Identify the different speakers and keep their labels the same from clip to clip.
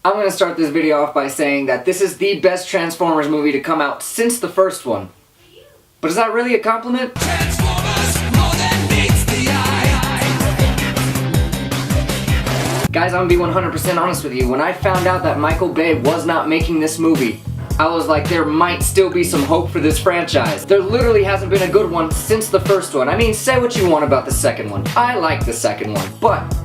Speaker 1: I'm gonna start this video off by saying that this is the best Transformers movie to come out since the first one. But is that really a compliment? Guys, I'm gonna be 100% honest with you. When I found out that Michael Bay was not making this movie, I was like, there might still be some hope for this franchise. There literally hasn't been a good one since the first one. I mean, say what you want about the second one. I like the second one, but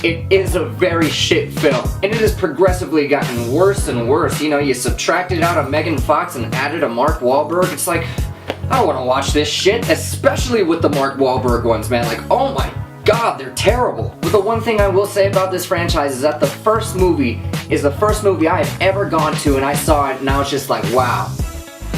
Speaker 1: it is a very shit film. And it has progressively gotten worse and worse. You know, you subtracted out a Megan Fox and added a Mark Wahlberg. It's like, I don't want to watch this shit, especially with the Mark Wahlberg ones, man. Like, oh my God, they're terrible. But the one thing I will say about this franchise is that the first movie is the first movie I have ever gone to, and I saw it and I was just like, wow,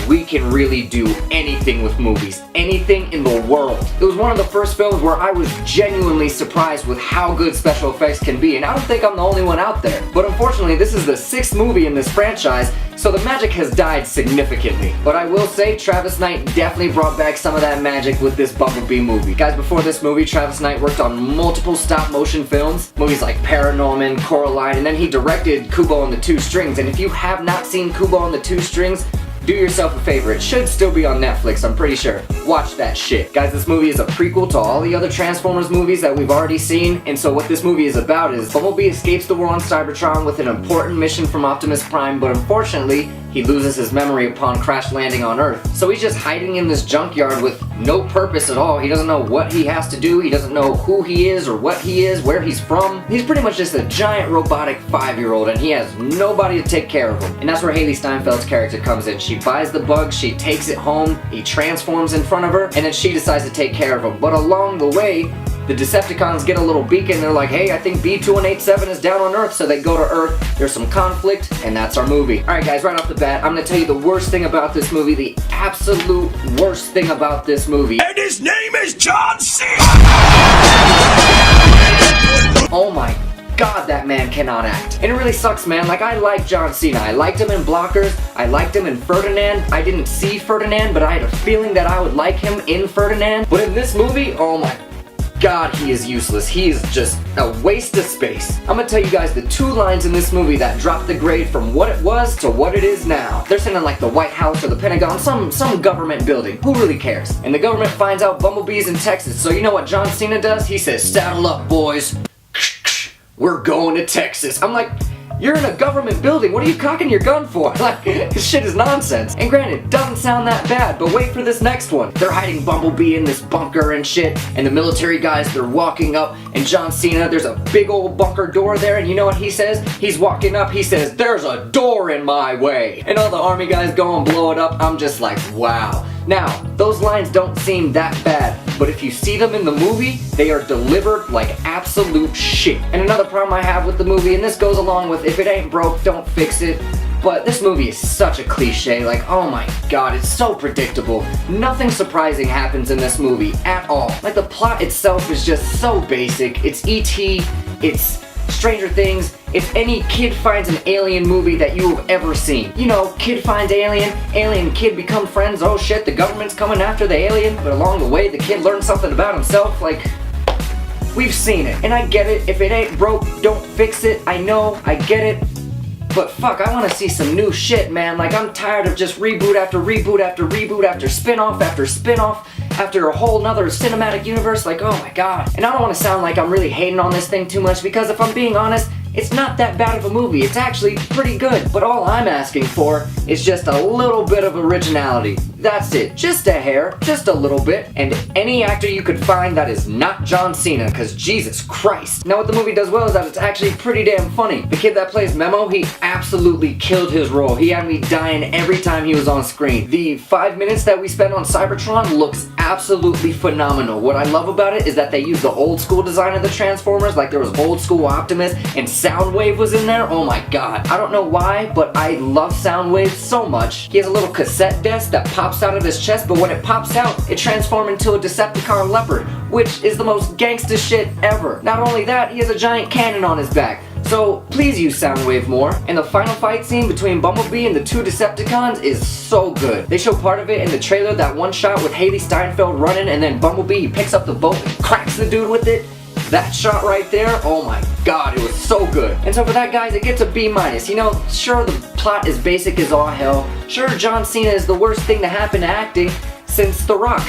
Speaker 1: we can really do anything with movies. Anything in the world. It was one of the first films where I was genuinely surprised with how good special effects can be, and I don't think I'm the only one out there. But unfortunately, this is the 6th movie in this franchise, so the magic has died significantly. But I will say, Travis Knight definitely brought back some of that magic with this Bumblebee movie. Guys, before this movie, Travis Knight worked on multiple stop-motion films. Movies like Paranorman, Coraline, and then he directed Kubo and the Two Strings. And if you have not seen Kubo and the Two Strings, do yourself a favor. It should still be on Netflix, I'm pretty sure. Watch that shit. Guys, this movie is a prequel to all the other Transformers movies that we've already seen, and so what this movie is about is Bumblebee escapes the war on Cybertron with an important mission from Optimus Prime, but unfortunately, he loses his memory upon crash landing on Earth. So he's just hiding in this junkyard with no purpose at all. He doesn't know what he has to do, he doesn't know who he is or what he is, where he's from. He's pretty much just a giant robotic 5-year-old, and he has nobody to take care of him. And that's where Haley Steinfeld's character comes in. She buys the bug, she takes it home, he transforms in front of her, and then she decides to take care of him. But along the way, the Decepticons get a little beacon, they're like, hey, I think B2187 is down on Earth, so they go to Earth, there's some conflict, and that's our movie. Alright guys, right off the bat, I'm gonna tell you the worst thing about this movie, the absolute worst thing about this movie.
Speaker 2: And his name is John Cena!
Speaker 1: Oh my God, that man cannot act. And it really sucks, man. Like, I like John Cena. I liked him in Blockers. I liked him in Ferdinand. I didn't see Ferdinand, but I had a feeling that I would like him in Ferdinand. But in this movie, oh my God, he is useless. He is just a waste of space. I'm gonna tell you guys the 2 lines in this movie that dropped the grade from what it was to what it is now. They're sitting in like the White House or the Pentagon, some government building. Who really cares? And the government finds out Bumblebee's in Texas. So you know what John Cena does? He says, saddle up, boys. We're going to Texas. I'm like, you're in a government building. What are you cocking your gun for? Like, this shit is nonsense. And granted, it doesn't sound that bad, but wait for this next one. They're hiding Bumblebee in this bunker and shit, and the military guys, they're walking up, and John Cena, there's a big old bunker door there, and you know what he says? He's walking up, he says, there's a door in my way. And all the army guys go and blow it up. I'm just like, wow. Now, those lines don't seem that bad, but if you see them in the movie, they are delivered like absolute shit. And another problem I have with the movie, and this goes along with if it ain't broke, don't fix it, but this movie is such a cliche. Like, oh my God, it's so predictable. Nothing surprising happens in this movie at all. Like, the plot itself is just so basic. It's E.T., it's Stranger Things. If any kid finds an alien movie that you have ever seen, you know, kid finds alien, alien kid become friends, oh shit, the government's coming after the alien, but along the way the kid learns something about himself. Like, we've seen it, and I get it. If it ain't broke, don't fix it. I know, I get it, but fuck, I want to see some new shit, man. Like, I'm tired of just reboot after reboot after reboot after spin-off after spin-off after a whole nother cinematic universe. Like, oh my God. And I don't want to sound like I'm really hating on this thing too much, because if I'm being honest, it's not that bad of a movie. It's actually pretty good. But all I'm asking for is just a little bit of originality. That's it. Just a hair. Just a little bit. And any actor you could find that is not John Cena, because Jesus Christ. Now what the movie does well is that it's actually pretty damn funny. The kid that plays Memo, he absolutely killed his role. He had me dying every time he was on screen. The 5 minutes that we spent on Cybertron looks absolutely phenomenal. What I love about it is that they use the old school design of the Transformers. Like, there was old school Optimus and Soundwave was in there. Oh my God. I don't know why, but I love Soundwave so much. He has a little cassette desk that pops out of his chest, but when it pops out, it transforms into a Decepticon leopard, which is the most gangsta shit ever. Not only that, he has a giant cannon on his back. So please use Soundwave more. And the final fight scene between Bumblebee and the 2 Decepticons is so good. They show part of it in the trailer, that one shot with Haley Steinfeld running, and then Bumblebee, he picks up the boat and cracks the dude with it. That shot right there, oh my god, it was so good. And so for that, guys, it gets a B-. You know, sure, the plot is basic as all hell. Sure, John Cena is the worst thing to happen to acting since The Rock.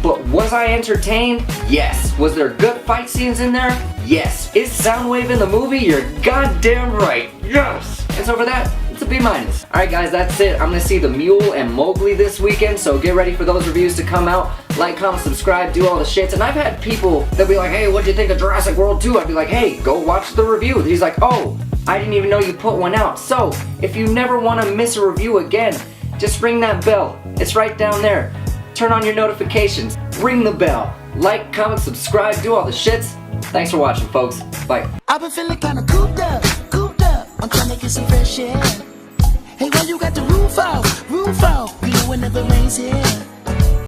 Speaker 1: But was I entertained? Yes. Was there good fight scenes in there? Yes. Is Soundwave in the movie? You're goddamn right. Yes. And so for that, it's a B-. Alright guys, that's it. I'm gonna see The Mule and Mowgli this weekend, so get ready for those reviews to come out. Like, comment, subscribe, do all the shits. And I've had people that be like, hey, what'd you think of Jurassic World 2? I'd be like, hey, go watch the review. He's like, oh, I didn't even know you put one out. So, if you never want to miss a review again, just ring that bell. It's right down there. Turn on your notifications. Ring the bell. Like, comment, subscribe, do all the shits. Thanks for watching, folks. Bye.
Speaker 3: I've been feeling kinda cooped up. I'm trying to get some fresh air. Hey, why you got the roof out? You know it never rains here.